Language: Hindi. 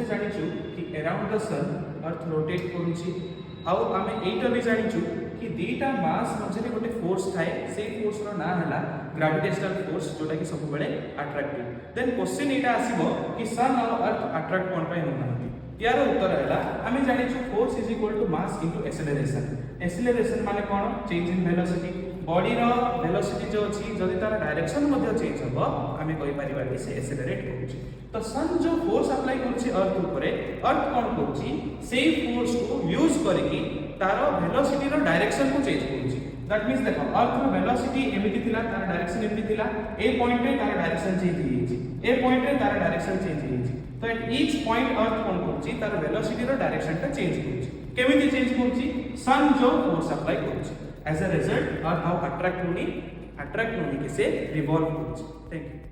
जानिछु कि around the sun earth rotate करूची आउ आमे एटा भी जानिछु कि दीटा मास मझे गोटे फोर्स थाए से फोर्स रो ना हला ग्रेविटेशनल फोर्स जोटा कि सब बेले अट्रैक्टिव देन क्वेश्चन एटा आसीबो कि सन और अर्थ अट्रैक्ट कोन पय होनांती यार उत्तर हैला आमे जानिछु force is equal to mass into acceleration acceleration माने कोन चेंज इन वेलोसिटी बॉडी रो वेलोसिटी जो अछि जदि तार डायरेक्शन मध्ये चेंज हबो आमे कहि परिबा कि से एक्सेलरेट करूची तो सन जो फोर्स अप्लाई करूची अर्थ ऊपर अर्थ कोन करूची सेही फोर्स को यूज करके तार वेलोसिटी रो डायरेक्शन को चेंज करूची दैट मींस देखो अर्थ रो वेलोसिटी एमिति थिला तार डायरेक्शन एमिति थिला ए पॉइंट रे तार डायरेक्शन चेंज हि हिची ए पॉइंट रे तार डायरेक्शन चेंज हि हिची तो एट ईच पॉइंट अर्थ कोन करूची तार वेलोसिटी रो डायरेक्शन टा चेंज करूची केमिति चेंज करूची सन जो फोर्स अप्लाई करूची एज अ रिजल्ट अर्थ हाउ अट्रैक्ट होनी के से रिवॉल्व करूची थैंक यू।